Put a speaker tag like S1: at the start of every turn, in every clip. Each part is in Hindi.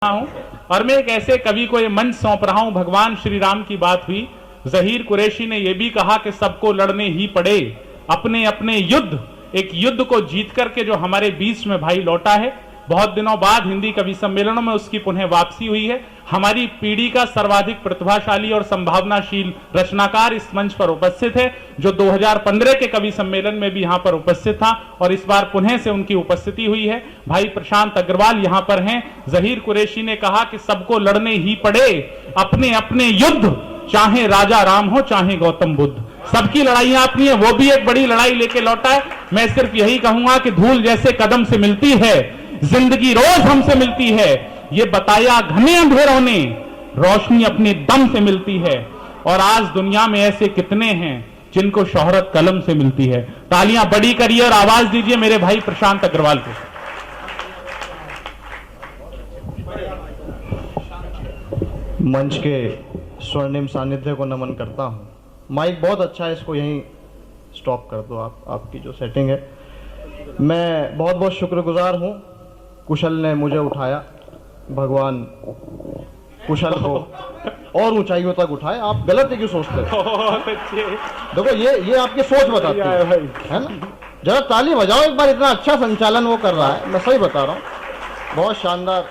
S1: हूं और मैं एक ऐसे कवि को ये मंच सौंप रहा हूं। भगवान श्री राम की बात हुई, ज़हीर कुरैशी ने यह भी कहा कि सबको लड़ने ही पड़े अपने अपने युद्ध। एक युद्ध को जीत करके जो हमारे बीच में भाई लौटा है, बहुत दिनों बाद हिंदी कवि सम्मेलनों में उसकी पुनः वापसी हुई है। हमारी पीढ़ी का सर्वाधिक प्रतिभाशाली और संभावनाशील रचनाकार इस मंच पर उपस्थित है, जो 2015 के कवि सम्मेलन में भी यहां पर उपस्थित था और इस बार पुनः से उनकी उपस्थिति हुई है। भाई प्रशांत अग्रवाल यहां पर हैं। ज़हीर कुरैशी ने कहा कि सबको लड़ने ही पड़े अपने अपने युद्ध, चाहे राजा राम हो चाहे गौतम बुद्ध। सबकी लड़ाइयां अपनी है, वो भी एक बड़ी लड़ाई लेके लौटा है। मैं सिर्फ यही कहूंगा कि धूल जैसे कदम से मिलती है, जिंदगी रोज हमसे मिलती है। ये बताया घने अंधेरों ने, रोशनी अपने दम से मिलती है। और आज दुनिया में ऐसे कितने हैं जिनको शोहरत कलम से मिलती है। तालियां बड़ी करिए और आवाज दीजिए मेरे भाई प्रशांत अग्रवाल को।
S2: मंच के स्वर्णिम सानिध्य को नमन करता हूं। माइक बहुत अच्छा है, इसको यहीं स्टॉप कर दो आप, आपकी जो सेटिंग है। मैं बहुत बहुत शुक्रगुजार हूं, कुशल ने मुझे उठाया। भगवान कुशल को और ऊंचाइयों तक उठाए। आप गलत है क्यों सोचते हो? देखो ये आपकी सोच बताती है ना। जरा ताली बजाओ एक बार, इतना अच्छा संचालन वो कर रहा है, मैं सही बता रहा हूँ, बहुत शानदार।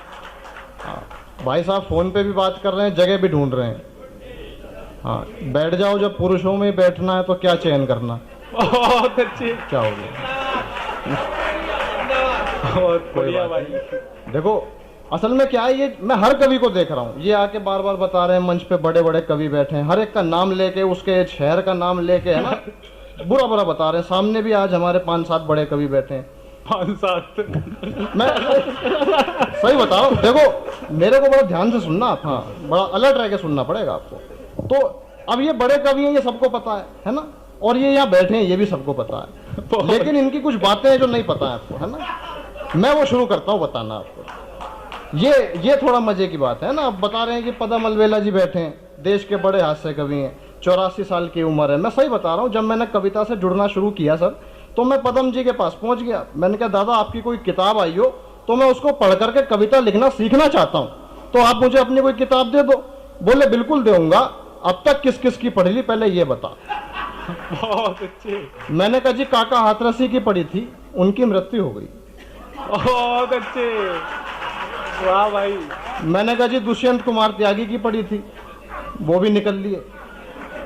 S2: भाई साहब फोन पे भी बात कर रहे हैं, जगह भी ढूंढ रहे हैं। हाँ, बैठ जाओ, जब पुरुषों में बैठना है तो क्या चयन करना।
S1: बहुत अच्छे,
S2: क्या हो गया?
S1: बहुत बढ़िया भाई।
S2: देखो असल में क्या है, ये मैं हर कवि को देख रहा हूँ, ये आके बार बार बता रहे हैं मंच पे बड़े बड़े कवि बैठे हैं, हर एक का नाम लेके, उसके शहर का नाम लेके, है ना, बुरा बुरा बता रहे हैं। सामने भी आज हमारे 5-7 बड़े कवि बैठे हैं।
S1: 5-7
S2: मैं सही बता रहा हूँ। देखो मेरे को बड़ा ध्यान से सुनना आप, हाँ, बड़ा अलर्ट रह के सुनना पड़ेगा आपको। तो अब ये बड़े कवि हैं, ये सबको पता है ना, और ये यहाँ बैठे हैं, ये भी सबको पता है, लेकिन इनकी कुछ बातें हैं जो नहीं पता है आपको, है ना। मैं वो शुरू करता हूँ बताना आपको। ये थोड़ा मजे की बात है ना। अब बता रहे हैं कि पदम अलवेला जी बैठे हैं, देश के बड़े हास्य कवि हैं, 84 साल की उम्र है। मैं सही बता रहा हूँ, जब मैंने कविता से जुड़ना शुरू किया सर, तो मैं पदम जी के पास पहुंच गया। मैंने कहा दादा आपकी कोई किताब आई हो तो मैं उसको पढ़ करके कविता लिखना सीखना चाहता हूँ, तो आप मुझे अपनी कोई किताब दे दो। बोले बिल्कुल दूंगा, अब तक किस किस की पढ़ी ली पहले ये बता।
S1: बहुत अच्छे।
S2: मैंने कहा जी काका हाथरसी की पढ़ी थी, उनकी मृत्यु हो गई।
S1: बहुत अच्छे, वाह भाई।
S2: मैंने कहा जी दुष्यंत कुमार त्यागी की पढ़ी थी, वो भी निकल लिए।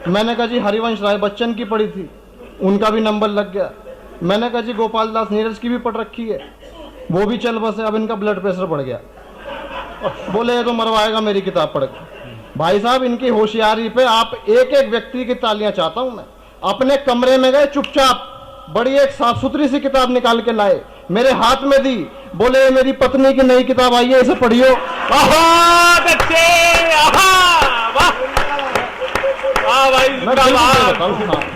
S2: मैंने कहा जी हरिवंश राय बच्चन की पढ़ी थी, उनका भी नंबर लग गया। मैंने कहा जी गोपाल दास नीरज की भी पढ़ रखी है, वो भी चल बसे, अब इनका ब्लड प्रेशर बढ़ गया। बोले ये तो मरवाएगा मेरी किताब पढ़ के। भाई साहब इनकी होशियारी पे आप एक एक व्यक्ति की तालियां चाहता हूं मैं। अपने कमरे में गए चुपचाप, बड़ी एक साफ सुथरी सी किताब निकाल के लाए, मेरे हाथ में दी, बोले मेरी पत्नी की नई किताब आई है, इसे पढ़ियो।
S1: बहुत अच्छे, वाह भाई, जिंदाबाद,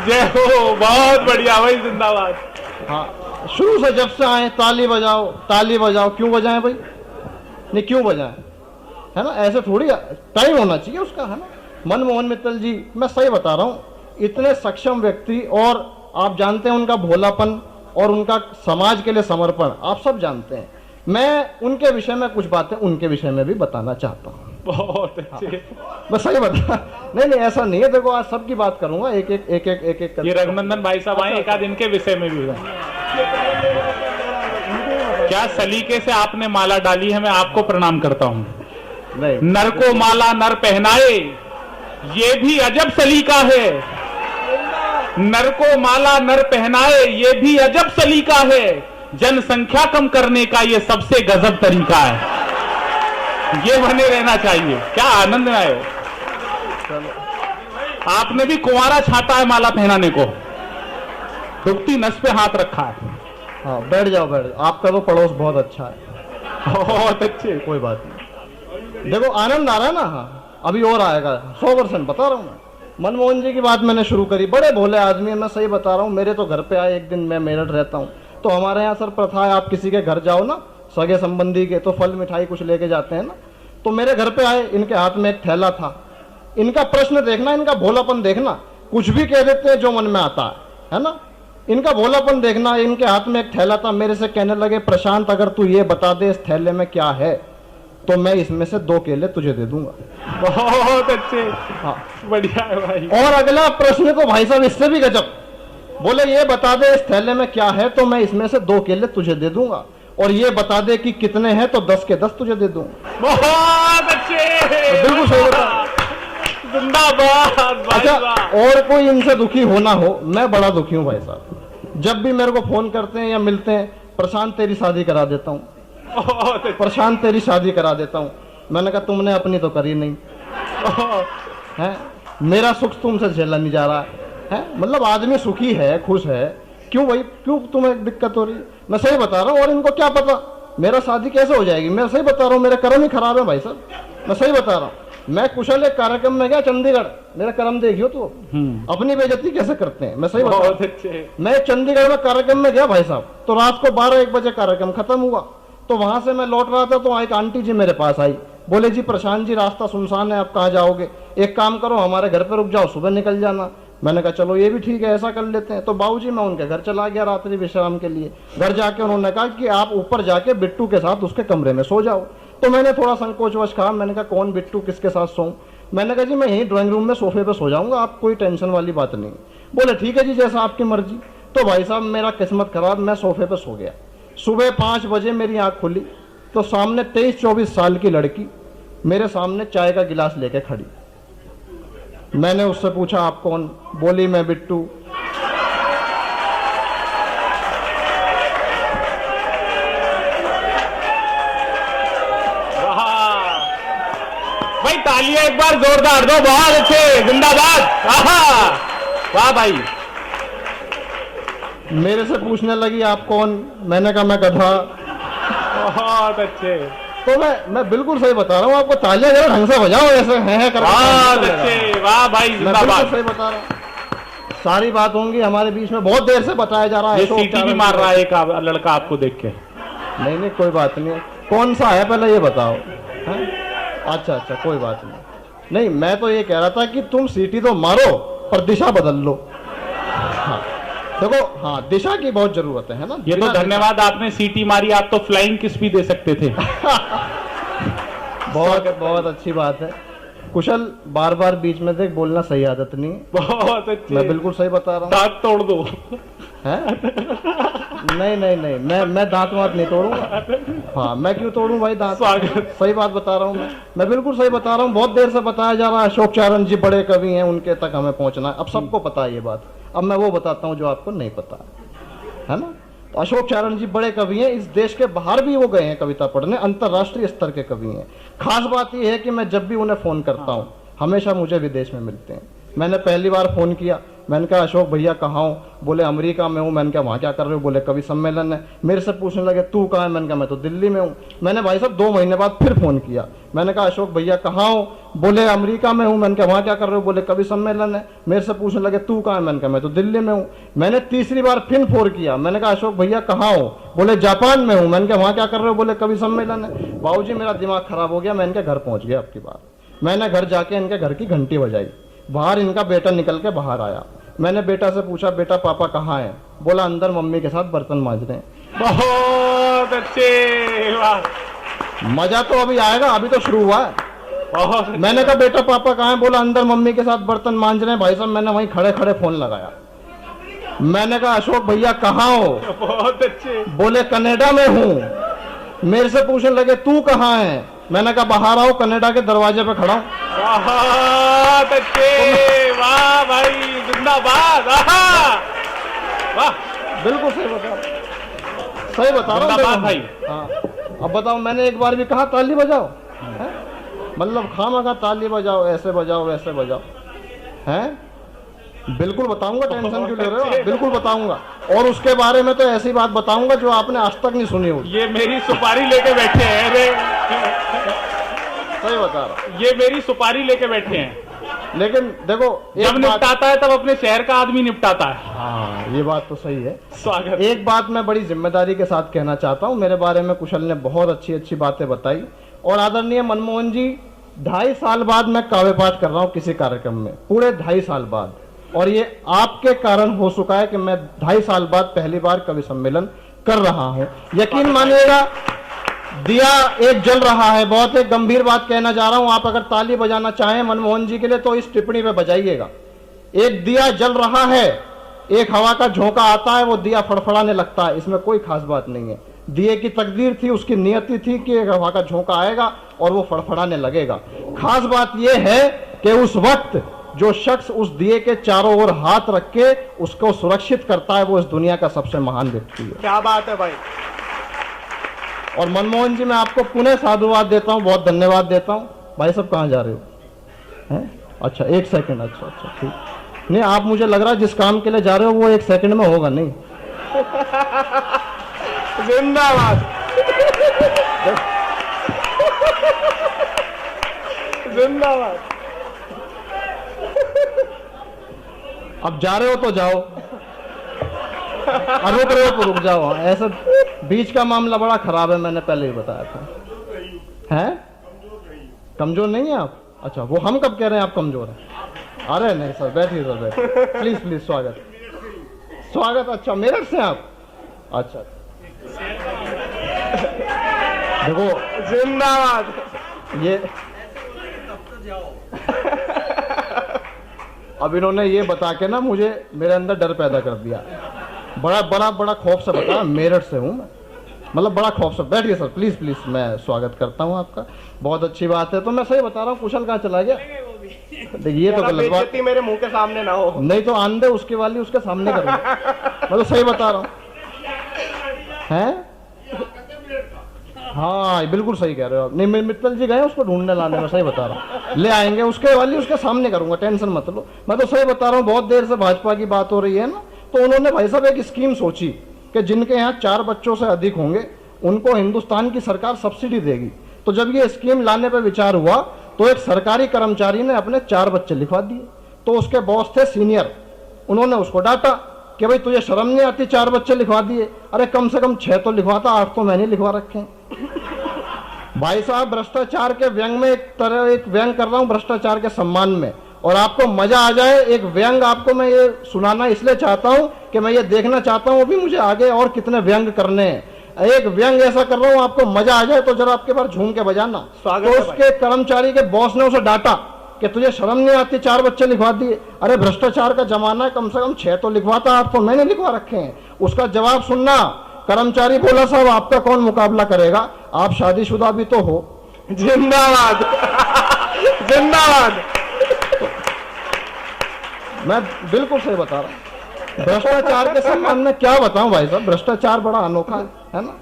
S1: जय हो, बहुत बढ़िया भाई, जिंदाबाद।
S2: हाँ, शुरू से जब से आए ताली बजाओ ताली बजाओ। क्यों बजाएं भाई? नहीं क्यों बजाएं, है ना, ऐसे थोड़ी टाइम होना चाहिए उसका, है ना। मनमोहन मित्तल जी, मैं सही बता रहा हूँ, इतने सक्षम व्यक्ति, और आप जानते हैं उनका भोलापन और उनका समाज के लिए समर्पण, आप सब जानते हैं। मैं उनके विषय में कुछ बातें उनके विषय में भी बताना चाहता हूँ।
S1: बहुत अच्छे।
S2: हाँ, मैं सही बता, नहीं ऐसा नहीं है। देखो आज सबकी बात करूंगा, एक एक
S1: ये रघुनंदन भाई साहब आए, एक आध इनके विषय में भी। क्या सलीके से आपने माला डाली है, मैं आपको प्रणाम करता हूँ। नर को माला नर पहनाए, ये भी अजब सलीका है। नर को माला नर पहनाए, ये भी अजब सलीका है। जनसंख्या कम करने का ये सबसे गजब तरीका है। ये बने रहना चाहिए। क्या आनंद में आए हो। आपने भी कुंवारा छाटा है माला पहनाने को, दुखती नस पे हाथ रखा है।
S2: हाँ बैठ जाओ बैठ जाओ, आपका तो पड़ोस बहुत अच्छा है।
S1: बहुत अच्छे,
S2: कोई बात नहीं। देखो आनंद आ रहा है ना। हाँ अभी और आएगा, 100% बता रहा हूँ मैं। मनमोहन जी की बात मैंने शुरू करी, बड़े भोले आदमी है, मैं सही बता रहा हूँ। मेरे तो घर पे आए, एक दिन मैं मेरठ रहता हूँ, तो हमारे यहाँ सर प्रथा है, आप किसी के घर जाओ ना, सगे संबंधी के, तो फल मिठाई कुछ लेके जाते हैं ना। तो मेरे घर पे आए, इनके हाथ में एक थैला था। इनका प्रश्न देखना, इनका भोलापन देखना, कुछ भी कह देते हैं जो मन में आता है ना। इनका भोलापन देखना। इनके हाथ में एक थैला था, मेरे से कहने लगे प्रशांत अगर तू ये बता दे इस थैले में क्या है। तो मैं इसमें से 2 केले तुझे दे दूंगा।
S1: बहुत अच्छे,
S2: हाँ,
S1: बढ़िया है भाई।
S2: और अगला प्रश्न तो भाई साहब इससे भी गजब, बोले ये बता दे इस थैले में क्या है, तो मैं इसमें से 2 केले तुझे दे दूंगा, और ये बता दे कि कितने हैं, तो 10 के 10 तुझे दे दूंगा।
S1: बहुत अच्छे,
S2: बिल्कुल सही बता।
S1: जिंदाबाद भाई
S2: अच्छा,
S1: वाह।
S2: और कोई इनसे दुखी होना हो, मैं बड़ा दुखी हूँ भाई साहब। जब भी मेरे को फोन करते हैं या मिलते हैं, प्रशांत तेरी शादी करा देता हूँ,
S1: बहुत अच्छे।
S2: प्रशांत तेरी शादी करा देता हूँ। मैंने कहा तुमने अपनी तो करी नहीं है, मेरा सुख तुमसे झेला नहीं जा रहा है। मतलब आदमी सुखी है, खुश है, क्यों भाई, क्यों तुम्हें दिक्कत हो रही है? मैं सही बता रहा हूँ, और इनको क्या पता मेरा शादी कैसे हो जाएगी। मैं सही बता रहा हूँ, मेरे कर्म ही खराब है भाई साहब, मैं सही बता रहा हूँ। मैं कुशल एक कार्यक्रम में गया चंडीगढ़, मेरा कर्म देखियो तो अपनी बेइज्जती कैसे करते हैं, मैं सही बता रहा हूँ।
S1: बहुत अच्छे।
S2: मैं चंडीगढ़ में कार्यक्रम में गया भाई साहब, तो रात को 12-1 बजे कार्यक्रम खत्म हुआ, तो वहां से मैं लौट रहा था, तो एक आंटी जी मेरे पास आई, बोले जी प्रशांत जी रास्ता सुनसान है, आप कहाँ जाओगे, एक काम करो हमारे घर पे रुक जाओ, सुबह निकल जाना। मैंने कहा चलो ये भी ठीक है, ऐसा कर लेते हैं। तो बाबूजी मैं उनके घर चला गया रात्रि विश्राम के लिए। घर जाके उन्होंने कहा कि आप ऊपर जाके बिट्टू के साथ उसके कमरे में सो जाओ। तो मैंने थोड़ा संकोचवश कहा, मैंने कहा कौन बिट्टू, किसके साथ सोऊं? मैंने कहा जी मैं यहीं ड्राइंग रूम में सोफे पे सो जाऊंगा, आप कोई टेंशन वाली बात नहीं। बोले ठीक है जी, जैसा आपकी मर्जी। तो भाई साहब मेरा किस्मत खराब, मैं सोफे पे सो गया। सुबह 5 बजे मेरी आंख खुली, तो सामने 23-24 साल की लड़की मेरे सामने चाय का गिलास लेके खड़ी। मैंने उससे पूछा आप कौन? बोली मैं बिट्टू।
S1: भाई तालियां एक बार जोरदार दो, बहुत अच्छे, जिंदाबाद। वाह भाई।
S2: मेरे से पूछने लगी आप कौन? मैंने कहा मैं गधा।
S1: बहुत अच्छे,
S2: तो मैं बिल्कुल सही बता रहा हूँ आपको, तालियां जरा ढंग से बजाओ, ऐसे हैं करके।
S1: बहुत अच्छे, वाह भाई,
S2: मैं बिल्कुल
S1: जिंदाबाद।
S2: सही बता रहा हूँ, सारी बात होंगी हमारे बीच में, बहुत देर से बताया जा रहा है।
S1: ये सीटी भी मार रहा है एक लड़का आपको देख के।
S2: नहीं नहीं कोई बात नहीं है, कौन सा है पहले ये बताओ। हैं? अच्छा अच्छा कोई बात नहीं। नहीं मैं तो ये कह रहा था कि तुम सीटी तो मारो पर दिशा बदल लो। हाँ देखो, हाँ दिशा की बहुत जरूरत है ना।
S1: ये तो धन्यवाद, आपने सीटी मारी, आप तो फ्लाइंग किस भी दे सकते थे।
S2: बहुत बहुत अच्छी बात है कुशल, बार बार बीच में देख बोलना सही आदत नहीं है।
S1: बहुत अच्छे,
S2: मैं बिल्कुल सही बता रहा हूँ।
S1: दांत तोड़ दो।
S2: हैं? नहीं नहीं नहीं, मैं दांत वात नहीं तोड़ूंगा। हाँ मैं क्यों तोड़ूं भाई दांत?
S1: स्वागत।
S2: सही बात बता रहा हूँ मैं बिल्कुल सही बता रहा हूँ। बहुत देर से बताया जा रहा है अशोक चारण जी बड़े कवि हैं, उनके तक हमें पहुंचना है। अब सबको पता है ये बात, अब मैं वो बताता हूँ जो आपको नहीं पता है ना। तो अशोक चारण जी बड़े कवि हैं, इस देश के बाहर भी वो गए हैं कविता पढ़ने, अंतर्राष्ट्रीय स्तर के कवि हैं। खास बात यह है कि मैं जब भी उन्हें फोन करता हूँ हमेशा मुझे विदेश में मिलते हैं। मैंने पहली बार फोन किया, मैंने कहा अशोक भैया कहाँ हो? बोले अमेरिका में हूँ। मैंने कहा वहाँ क्या कर रहे हो? बोले कवि सम्मेलन है। मेरे से पूछने लगे तू कहाँ है? मैंने कहा मैं तो दिल्ली में हूँ। मैंने भाई साहब 2 महीने बाद फिर फोन किया, मैंने कहा अशोक भैया कहाँ हो? बोले अमेरिका में हूँ। मैंने कहा वहाँ क्या कर रहे हो? बोले कवि सम्मेलन है। मेरे से पूछने लगे तू कहाँ है? मैंने कहा मैं तो दिल्ली में हूँ। मैंने तीसरी बार फिर फोन किया, मैंने कहा अशोक भैया कहाँ हो? बोले जापान में हूँ। मैंने कहा वहाँ क्या कर रहे हो? बोले कवि सम्मेलन है। बाबूजी मेरा दिमाग खराब हो गया, मैं इनके घर पहुँच गया। आपकी बात, मैंने घर जाके इनके घर की घंटी बजाई, बाहर इनका बेटा निकल के बाहर आया। मैंने बेटा से पूछा बेटा पापा कहाँ है? बोला अंदर मम्मी के साथ बर्तन मांज रहे हैं।
S1: बहुत अच्छे, वाह।
S2: मजा तो अभी आएगा, अभी तो शुरू हुआ है।
S1: बहुत अच्छे।
S2: मैंने कहा बेटा पापा कहाँ है? बोला अंदर मम्मी के साथ बर्तन मांज रहे हैं। भाई साहब मैंने वहीं खड़े खड़े फोन लगाया, मैंने कहा अशोक भैया कहाँ हो?
S1: बहुत अच्छे।
S2: बोले कनाडा में हूँ। मेरे से पूछने लगे तू कहाँ है? मैंने कहा बाहर आओ, कनाडा के दरवाजे पे खड़ा हूँ।
S1: बहुत अच्छे, वाह भाई, जिंदाबाद। वाह,
S2: बिल्कुल सही बता रहा हूँ, सही बता रहा हूँ
S1: जिंदाबाद भाई।
S2: हाँ अब बताओ, मैंने एक बार भी कहा ताली बजाओ? हैं? मतलब खामखा ताली बजाओ, ऐसे बजाओ वैसे बजाओ हैं? बिल्कुल बताऊंगा, टेंशन क्यों ले रहे हो? बिल्कुल बताऊंगा, और उसके बारे में तो ऐसी बात बताऊंगा जो आपने आज तक नहीं सुनी होगी।
S1: ये मेरी सुपारी लेके बैठे हैं। अरे
S2: सही बता रहा हूं।
S1: ये मेरी सुपारी लेके बैठे हैं।
S2: लेकिन देखो
S1: जब निपटाता है तब अपने शहर का आदमी निपटाता है।
S2: हाँ ये बात तो सही है।
S1: स्वागत।
S2: एक बात मैं बड़ी जिम्मेदारी के साथ कहना चाहता हूँ, मेरे बारे में कुशल ने बहुत अच्छी अच्छी बातें बताई, और आदरणीय मनमोहन जी 2.5 साल बाद मैं काव्य पाठ कर रहा हूँ किसी कार्यक्रम में, पूरे 2.5 साल बाद, और ये आपके कारण हो चुका है कि मैं 2.5 साल बाद पहली बार कवि सम्मेलन कर रहा हूं। यकीन मानिएगा दिया एक जल रहा है। बहुत एक गंभीर बात कहना जा रहा हूं, आप अगर ताली बजाना चाहें मनमोहन जी के लिए तो इस टिप्पणी पे बजाइएगा। एक दिया जल रहा है, एक हवा का झोंका आता है, वो दिया फड़फड़ाने लगता है, इसमें कोई खास बात नहीं है। दिए की तकदीर थी, उसकी नियति थी कि एक हवा का झोंका आएगा और वो फड़फड़ाने लगेगा। खास बात यह है कि उस वक्त जो शख्स उस दिए के चारों ओर हाथ रख के उसको सुरक्षित करता है, वो इस दुनिया का सबसे महान व्यक्ति है।
S3: क्या बात है भाई।
S2: और मनमोहन जी, मैं आपको पुनः साधुवाद देता हूँ, बहुत धन्यवाद देता हूँ। भाई साहब कहाँ जा रहे हो? हैं? अच्छा, एक सेकंड। अच्छा ठीक। नहीं, आप मुझे लग रहा है जिस काम के लिए जा रहे हो वो एक सेकंड में होगा नहीं।
S3: जिंदाबाद जिंदाबाद।
S2: अब जा रहे हो तो जाओ, और रुक रहे हो तो रुक जाओ। ऐसा बीच का मामला बड़ा खराब है, मैंने पहले ही बताया था। हैं? कमजोर नहीं है आप? अच्छा, वो हम कब कह रहे हैं आप कमजोर हैं? अरे नहीं सर, बैठिए सर, बैठिए प्लीज प्लीज। स्वागत स्वागत। अच्छा, मेरठ से आप? अच्छा, देखो
S3: जिंदाबाद।
S2: ये अब इन्होंने ये बता के ना मुझे मेरे अंदर डर पैदा कर दिया। बड़ा खौफ से बताया, मेरठ से हूँ मैं, मतलब बड़ा खौफ से। बैठिए सर, प्लीज प्लीज, मैं स्वागत करता हूँ आपका, बहुत अच्छी बात है। तो मैं सही बता रहा हूँ, कुशल कहाँ चला गया? देखिए ये तो गलत बात,
S3: मेरे मुंह के सामने ना हो।
S2: नहीं तो आंधे उसके वाली उसके सामने करूँगा। मैं तो सही बता रहा हूँ। हैं? हाँ, बिल्कुल सही कह रहे हो आप। नहीं, मैं मित्तल जी गए उसको ढूंढने लाने में, सही बता रहा हूँ, ले आएंगे उसके वाली उसके सामने करूंगा, टेंशन मत लो। मैं तो सही बता रहा हूँ, बहुत देर से भाजपा की बात हो रही है ना, तो उन्होंने भाई साहब एक स्कीम सोची कि जिनके यहाँ 4 बच्चों से अधिक होंगे उनको हिंदुस्तान की सरकार सब्सिडी देगी। तो जब ये स्कीम लाने पर विचार हुआ तो एक सरकारी कर्मचारी ने अपने 4 बच्चे लिखवा दिए। तो उसके बॉस थे सीनियर, उन्होंने उसको डांटा कि भाई तुझे शर्म नहीं आती, 4 बच्चे लिखवा दिए? अरे कम से कम 6 तो लिखवाता, 8 तो मैंने लिखवा रखे। भाई साहब, भ्रष्टाचार के व्यंग में एक व्यंग कर रहा हूं, भ्रष्टाचार के सम्मान में, और आपको मजा आ जाए। एक व्यंग आपको मैं ये सुनाना इसलिए चाहता हूं कि मैं ये देखना चाहता हूं अभी मुझे आगे और कितने व्यंग करने हैं। एक व्यंग ऐसा कर रहा हूं आपको मजा आ जाए तो जरा आपके पास झूम के बजाना। तो उसके कर्मचारी के बॉस ने उसे डांटा कि तुझे शर्म नहीं आती, 4 बच्चे लिखवा दिए? अरे भ्रष्टाचार का जमाना है, कम से कम 6 तो लिखवाता, 8 तो मैंने लिखवा रखे हैं। उसका जवाब सुनना, कर्मचारी बोला साहब आपका कौन मुकाबला करेगा, आप शादीशुदा भी तो हो।
S3: जिंदाबाद जिंदाबाद।
S2: मैं बिल्कुल सही बता रहा हूँ। भ्रष्टाचार के सम्मान में क्या बताऊं भाई साहब, भ्रष्टाचार बड़ा अनोखा है ना।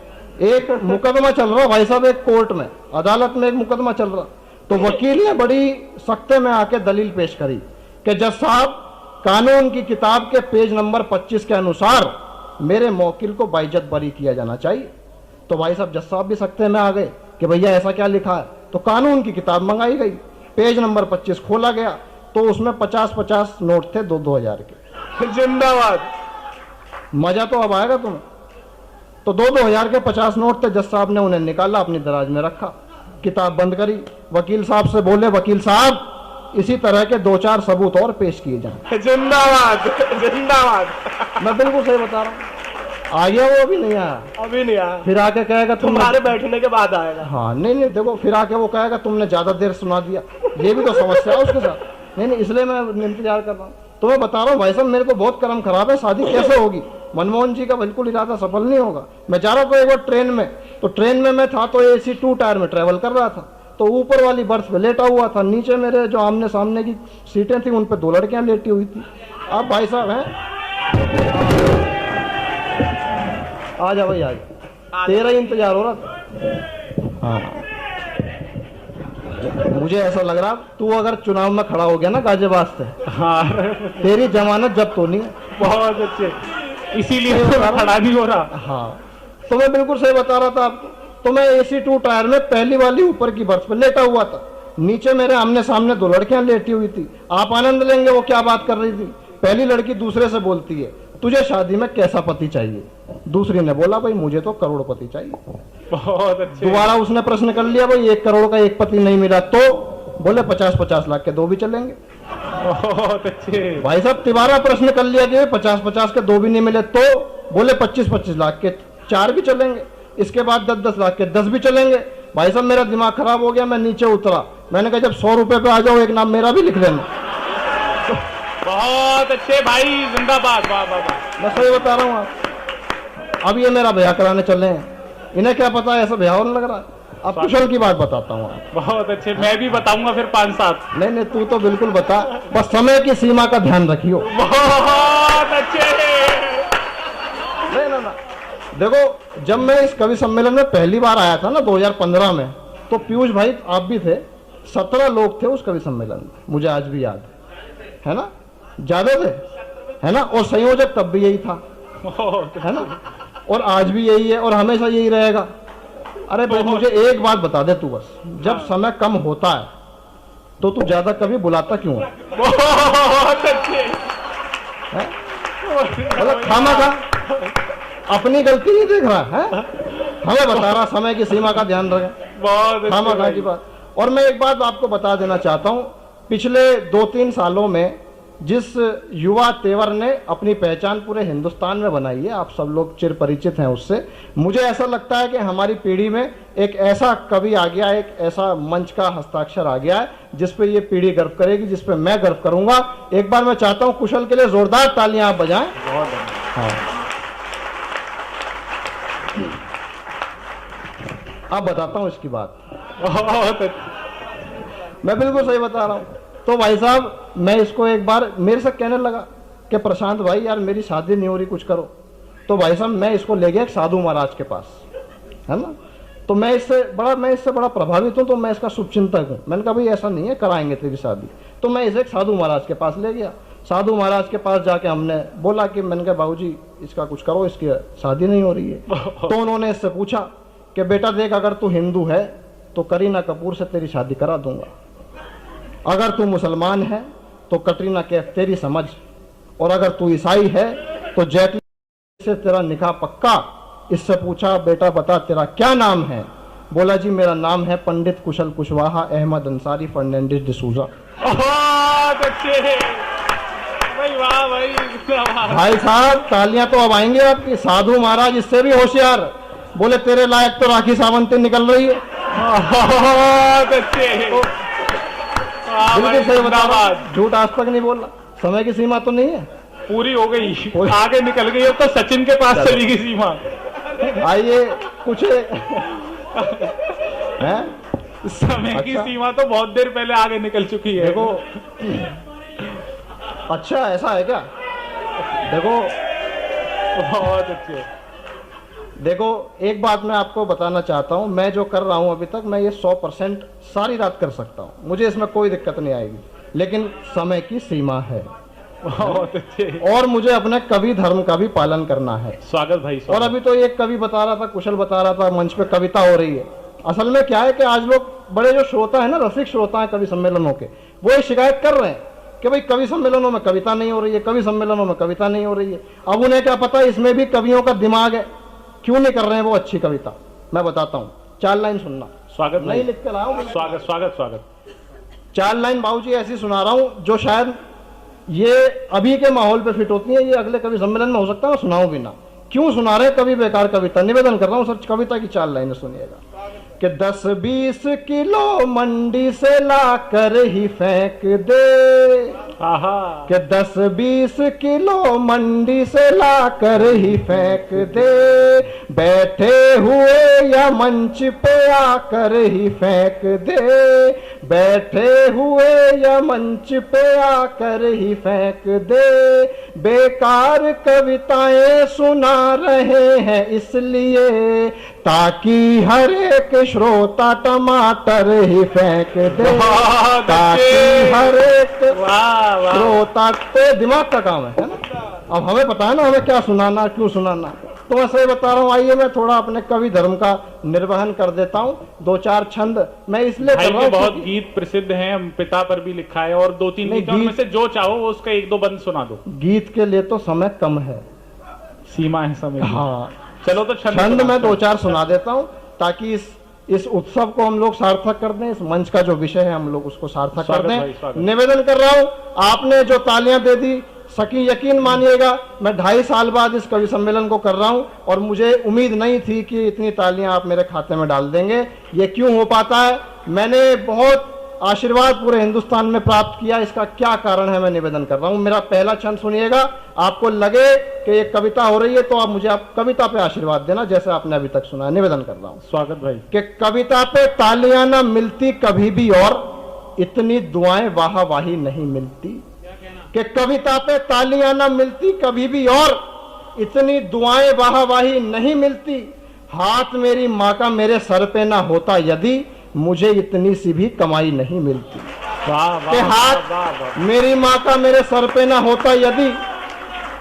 S2: एक मुकदमा चल रहा भाई साहब, एक कोर्ट में, अदालत में एक मुकदमा चल रहा, तो वकील ने बड़ी सख्ते में आके दलील पेश करी कि जज साहब, कानून की किताब के पेज नंबर 25 के अनुसार मेरे मौकिल को बाइज्जत बरी किया जाना चाहिए। तो भाई साहब जज साहब भी सख्ते में आ गए कि भैया ऐसा क्या लिखा है। तो कानून की किताब मंगाई गई, पेज नंबर 25 खोला गया, तो उसमें 50-50 नोट थे 2-2 हजार के।
S3: जिंदाबाद।
S2: मजा तो अब आएगा तुम्हें। तो 2-2 हजार के 50 नोट थे। जज साहब ने उन्हें निकाला, अपनी दराज में रखा, किताब बंद करी, वकील साहब से बोले, वकील साहब इसी तरह के 2-4 सबूत और पेश किए जाएं।
S3: जिंदाबाद जिंदाबाद।
S2: मैं बिल्कुल सही बता रहा हूँ। आ गया वो? अभी नहीं आया।
S3: अभी नहीं आया।
S2: फिर आके कहेगा
S3: तुम्हारे बैठने के बाद आएगा।
S2: हाँ, नहीं देखो, फिर आके वो कहेगा तुमने ज्यादा देर सुना दिया। ये भी तो समस्या है उसके साथ। नहीं, इसलिए मैं इंतजार कर रहा हूँ। तो मैं बता रहा हूँ भाई साहब, मेरे को बहुत कर्म खराब है, शादी कैसे होगी? मनमोहन जी का बिल्कुल इरादा सफल नहीं होगा। मैं जा रहा था एक बार ट्रेन में, तो ट्रेन में मैं था तो AC 2 टायर में ट्रेवल कर रहा था, तो ऊपर वाली बर्थ पे लेटा हुआ था, नीचे मेरे जो आमने सामने की सीटें थी उन पे 2 लड़कियां लेटी हुई थी। आप भाई साहब हैं, आ जा भाई, आ जा, तेरा ही इंतजार हो रहा था। हाँ, मुझे ऐसा लग रहा तू अगर चुनाव में खड़ा हो गया ना गाजियाबाद से,
S1: हाँ,
S2: तेरी जमानत जब्त तो नहीं।
S1: बहुत अच्छे, इसीलिए खड़ा नहीं हो रहा।
S2: हाँ, तो मैं बिल्कुल सही बता रहा था आपको। तो मैं AC 2 टायर में पहली वाली ऊपर की बर्थ पे लेटा हुआ था, नीचे मेरे आमने सामने 2 लड़कियां लेटी हुई थी। आप आनंद लेंगे वो क्या बात कर रही थी। पहली लड़की दूसरे से बोलती है, तुझे शादी में कैसा पति चाहिए? दूसरी ने बोला, भाई मुझे तो करोड़पति चाहिए।
S1: बहुत अच्छे।
S2: दोबारा उसने प्रश्न कर लिया, भाई 1 करोड़ का एक पति नहीं मिला तो? बोले 50-50 लाख के 2 भी चलेंगे।
S1: बहुत अच्छे।
S2: भाई साहब तिबारा प्रश्न कर लिया कि 50-50 के 2 भी नहीं मिले तो? बोले 25-25 लाख के 4 भी चलेंगे। इसके बाद 10-10 लाख के 10 भी चलेंगे। भाई साहब मेरा दिमाग खराब हो गया, मैं नीचे उतरा, मैंने कहा जब 100 रुपए पे आ जाओ एक नाम मेरा भी लिख लेना।
S1: बहुत अच्छे भाई, जिंदाबाद, वाह वाह वाह।
S2: मैं सही बता रहा हूँ आप। अब ये मेरा ब्याह कराने चले हैं, इन्हें क्या पता है ऐसा ब्याह होने लग रहा है। अब कुशल की बात बताता हूँ आपको।
S1: बहुत अच्छे, मैं भी बताऊंगा फिर 5-7।
S2: नहीं नहीं, तू तो बिल्कुल बता, बस समय की सीमा का ध्यान रखियो।
S1: बहुत अच्छे।
S2: नहीं ना, देखो जब मैं इस कवि सम्मेलन में पहली बार आया था ना 2015 में, तो पीयूष भाई आप भी थे, 17 लोग थे उस कवि सम्मेलन में, मुझे आज भी याद है ना, ज्यादा थे, है ना, और संयोजक तब भी यही था, है ना, और आज भी यही है और हमेशा यही रहेगा। अरे भाई मुझे एक बात बता दे तू, बस जब समय कम होता है तो तू ज्यादा कभी बुलाता क्यों है?
S1: बहुत अच्छे।
S2: मतलब खामा खा अपनी गलती नहीं देख रहा है, हमें बता रहा समय की सीमा का ध्यान रखे।
S1: बहुत
S2: खामा खा की बात। और मैं एक बात आपको बता देना चाहता हूँ, पिछले 2-3 सालों में जिस युवा तेवर ने अपनी पहचान पूरे हिंदुस्तान में बनाई है, आप सब लोग चिर परिचित हैं उससे, मुझे ऐसा लगता है कि हमारी पीढ़ी में एक ऐसा कवि आ गया, एक ऐसा मंच का हस्ताक्षर आ गया है जिस पे ये पीढ़ी गर्व करेगी, जिस पे मैं गर्व करूंगा। एक बार मैं चाहता हूं कुशल के लिए जोरदार तालियां आप बजाएं। हाँ। अब बताता हूं इसकी बात।
S1: बहुत अच्छे।
S2: मैं बिल्कुल सही बता रहा हूं। तो भाई साहब मैं इसको एक बार मेरे से कहने लगा कि प्रशांत भाई यार मेरी शादी नहीं हो रही, कुछ करो। तो भाई साहब मैं इसको ले गया एक साधु महाराज के पास, है ना, तो मैं इससे बड़ा प्रभावित हूँ, तो मैं इसका शुभचिंतक हूँ। मैंने कहा भाई ऐसा नहीं है, कराएंगे तेरी शादी। तो मैं इसे एक साधु महाराज के पास ले गया। साधु महाराज के पास जाके हमने बोला कि मैंने कहा बाबूजी इसका कुछ करो, इसकी शादी नहीं हो रही है। तो उन्होंने इससे पूछा कि बेटा देख, अगर तू हिंदू है तो करीना कपूर से तेरी शादी करा दूंगा, अगर तू मुसलमान है तो कटरीना कैफ तेरी समझ, और अगर तू ईसाई है तो जेट ली से तेरा निकाह पक्का। इससे पूछा बेटा बता तेरा क्या नाम है? बोला जी मेरा नाम है पंडित कुशल कुशवाहा अहमद अंसारी फर्नांडिस डिसूजा।
S1: बहुत अच्छे भाई, वाह भाई, वाह।
S2: भाई साहब तालियां तो अब आएंगे आपकी। साधु महाराज इससे भी होशियार, बोले तेरे लायक तो राखी सावंती निकल रही है।
S1: बहुत अच्छे।
S2: बिल्कुल सही बता रहा हूं, झूठ आज तक नहीं बोल रहा। समय की सीमा तो नहीं है,
S1: पूरी हो गई, आगे निकल गई। अब तो सचिन के पास चली गई सीमा।
S2: आइए कुछ है
S1: समय की सीमा तो बहुत देर पहले आगे निकल चुकी है।
S2: देखो अच्छा ऐसा है क्या? देखो
S1: बहुत अच्छे।
S2: देखो एक बात मैं आपको बताना चाहता हूं, मैं जो कर रहा हूं अभी तक, मैं ये 100% सारी रात कर सकता हूं, मुझे इसमें कोई दिक्कत नहीं आएगी, लेकिन समय की सीमा है।
S1: बहुत अच्छे।
S2: और मुझे अपने कवि धर्म का भी पालन करना है।
S1: स्वागत भाई, स्वागत।
S2: और अभी तो एक कवि बता रहा था, कुशल बता रहा था, मंच पे कविता हो रही है। असल में क्या है कि आज लोग बड़े जो श्रोता है ना, रसिक श्रोता है कवि सम्मेलनों के, वो ये शिकायत कर रहे हैं कि भाई कवि सम्मेलनों में कविता नहीं हो रही है, कवि सम्मेलनों में कविता नहीं हो रही है। अब उन्हें क्या पता इसमें भी कवियों का दिमाग है, क्यों नहीं कर रहे हैं वो अच्छी कविता। मैं बताता हूँ, 4 लाइन सुनना।
S1: स्वागत
S2: नहीं लिख के लाऊं।
S1: स्वागत स्वागत स्वागत।
S2: 4 लाइन बाबूजी ऐसी सुना रहा हूँ जो शायद ये अभी के माहौल पे फिट होती है, ये अगले कवि सम्मेलन में हो सकता है मैं सुनाऊं भी ना। क्यों सुना रहे कवि बेकार कविता? निवेदन कर रहा हूँ सर, कविता की 4 लाइनें सुनिएगा कि 10-20 किलो मंडी से ला कर ही फेंक दे, कि 10-20 किलो मंडी से ला कर ही फेंक दे, बैठे हुए या मंच पे आकर ही फेंक दे, बैठे हुए या मंच पे आकर ही फेंक दे, बेकार कविताएं सुना रहे हैं इसलिए ताकि हर एक श्रोता टमाटर ही फेंक दे, ताकि हर एक श्रोता पे दिमाग का काम है ना। अब हमें पता है ना हमें क्या सुनाना, क्यों सुनाना। तो मैं सही बता रहा हूँ, आइए मैं थोड़ा अपने कवि धर्म का निर्वहन कर देता हूँ। 2-4 छंद मैं इसलिए कर रहा हूँ,
S1: बहुत गीत प्रसिद्ध हैं, पिता पर भी लिखा है, और 2-3 गीत में से जो चाहो वो उसका 1-2 बंद सुना दो।
S2: गीत के लिए तो समय कम है,
S1: सीमा है समय।
S2: हाँ
S1: चलो तो
S2: छंद मैं 2-4 सुना देता हूँ ताकि इस उत्सव को हम लोग सार्थक कर दें, इस मंच का जो विषय है हम लोग उसको सार्थक कर दें। निवेदन कर रहा हूँ, आपने जो तालियां दे दी सकी यकीन मानिएगा, मैं 2.5 साल बाद इस कवि सम्मेलन को कर रहा हूं और मुझे उम्मीद नहीं थी कि इतनी तालियां आप मेरे खाते में डाल देंगे। ये क्यों हो पाता है? मैंने बहुत आशीर्वाद पूरे हिंदुस्तान में प्राप्त किया। इसका क्या कारण है मैं निवेदन कर रहा हूं। मेरा पहला छंद सुनिएगा, आपको लगे कि ये कविता हो रही है तो आप मुझे कविता पे आशीर्वाद देना, जैसे आपने अभी तक सुना है। निवेदन कर रहा हूं।
S1: स्वागत भाई।
S2: कि कविता पे तालियां ना मिलती कभी भी और इतनी दुआएं वाह वाही नहीं मिलती। कि कविता पे तालियां ना मिलती कभी भी और इतनी दुआएं वाह वाही नहीं मिलती। हाथ मेरी माँ का मेरे सर पे ना होता यदि मुझे इतनी सी भी कमाई नहीं मिलती। कि हाथ मेरी माँ का मेरे सर पे ना होता यदि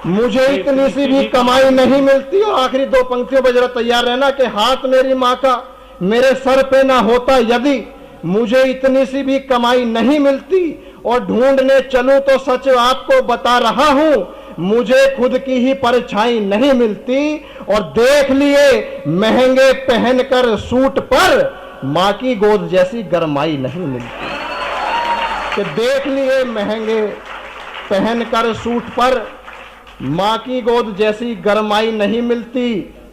S2: मुझे इतनी सी भी कमाई नहीं मिलती। और आखिरी 2 पंक्तियों पर जरा तैयार रहना कि हाथ मेरी माँ का मेरे सर पे ना होता यदि मुझे इतनी सी भी कमाई नहीं मिलती। और ढूंढने चलूं तो सच आपको बता रहा हूं मुझे खुद की ही परछाई नहीं मिलती। और देख लिए महंगे पहनकर सूट पर माँ की गोद जैसी गरमाई नहीं मिलती। कि देख लिए महंगे पहनकर सूट पर माँ की गोद जैसी गरमाई नहीं मिलती।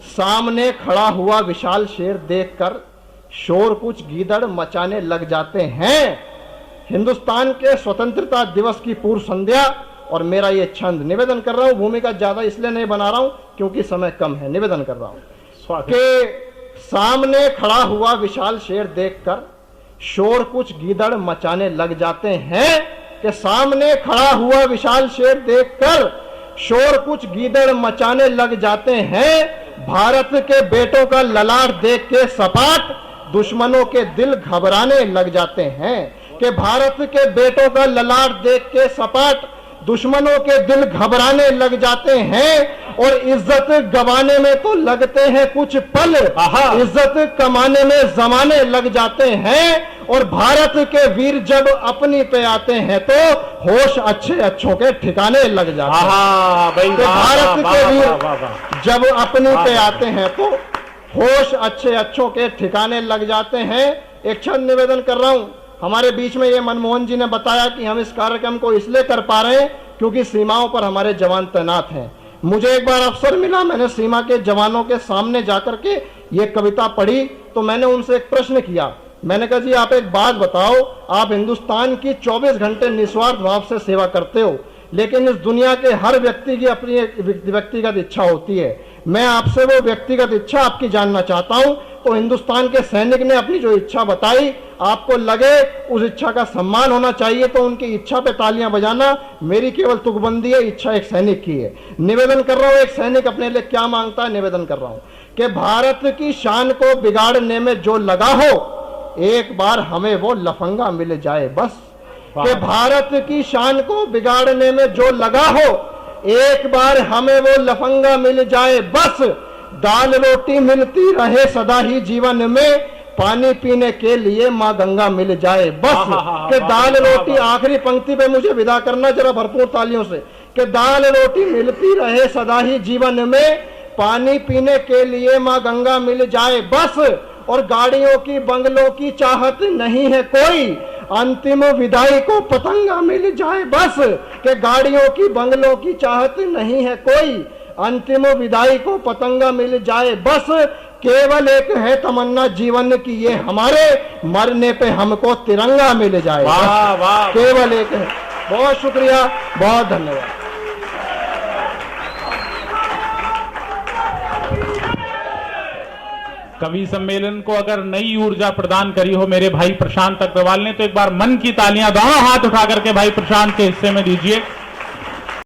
S2: सामने खड़ा हुआ विशाल शेर देखकर शोर कुछ गीदड़ मचाने लग जाते हैं। हिंदुस्तान के स्वतंत्रता दिवस की पूर्व संध्या और मेरा ये छंद निवेदन कर रहा हूं। भूमिका ज्यादा इसलिए नहीं बना रहा हूं क्योंकि समय कम है। निवेदन कर रहा हूं कि सामने खड़ा हुआ विशाल शेर देखकर शोर कुछ गीदड़ मचाने लग जाते हैं। कि सामने खड़ा हुआ विशाल शेर देखकर शोर कुछ गीदड़ मचाने लग जाते हैं। भारत के बेटों का ललाट देख के सपाट दुश्मनों के दिल घबराने लग जाते हैं। कि भारत के बेटों का ललाट देख के सपाट दुश्मनों के दिल घबराने लग जाते हैं। और इज्जत गंवाने में तो लगते हैं कुछ पल, इज्जत कमाने में जमाने लग जाते हैं। और भारत के वीर जब अपनी पे आते हैं तो होश अच्छे अच्छों के ठिकाने लग जाते हैं। तो भारत के वीर जब अपनी पे आते हैं तो होश अच्छे अच्छों के ठिकाने लग जाते हैं। एक छंद निवेदन कर रहा हूं। हमारे बीच में ये मनमोहन जी ने बताया कि हम इस कार्यक्रम को इसलिए कर पा रहे हैं क्योंकि सीमाओं पर हमारे जवान तैनात हैं। मुझे एक बार अवसर मिला, मैंने सीमा के जवानों के सामने जाकर के ये कविता पढ़ी तो मैंने उनसे एक प्रश्न किया। मैंने कहा जी आप एक बात बताओ, आप हिंदुस्तान की 24 घंटे निस्वार्थ भाव से सेवा करते हो लेकिन इस दुनिया के हर व्यक्ति की अपनी एक व्यक्तिगत इच्छा होती है। मैं आपसे वो व्यक्तिगत इच्छा आपकी जानना चाहता हूं। तो हिंदुस्तान के सैनिक ने अपनी जो इच्छा बताई, आपको लगे उस इच्छा का सम्मान होना चाहिए तो उनकी इच्छा पे तालियां बजाना मेरी केवल तुकबंदी है, इच्छा एक सैनिक की है। निवेदन कर रहा हूं एक सैनिक अपने लिए क्या मांगता है। निवेदन कर रहा हूं कि भारत की शान को बिगाड़ने में जो लगा हो एक बार हमें वो लफंगा मिल जाए बस। कि भारत की शान को बिगाड़ने में जो लगा हो एक बार हमें वो लफंगा मिल जाए बस। दाल रोटी मिलती रहे सदा ही जीवन में, पानी पीने के लिए माँ गंगा मिल जाए बस। कि दाल रोटी, आखिरी पंक्ति पे मुझे विदा करना जरा भरपूर तालियों से। कि दाल रोटी मिलती रहे सदा ही जीवन में, पानी पीने के लिए माँ गंगा मिल जाए बस। और गाड़ियों की बंगलों की चाहत नहीं है कोई, अंतिम विदाई को पतंगा मिल जाए बस। कि गाड़ियों की बंगलों की चाहत नहीं है कोई, अंतिम विदाई को पतंगा मिल जाए बस। केवल एक है तमन्ना जीवन की ये हमारे, मरने पे हमको तिरंगा मिल जाए।
S1: वाह वाह,
S2: केवल एक है। बहुत शुक्रिया, बहुत धन्यवाद।
S1: कवि सम्मेलन को अगर नई ऊर्जा प्रदान करी हो मेरे भाई प्रशांत अग्रवाल ने तो एक बार मन की तालियां दोनों हाथ उठा करके भाई प्रशांत के हिस्से में दीजिए।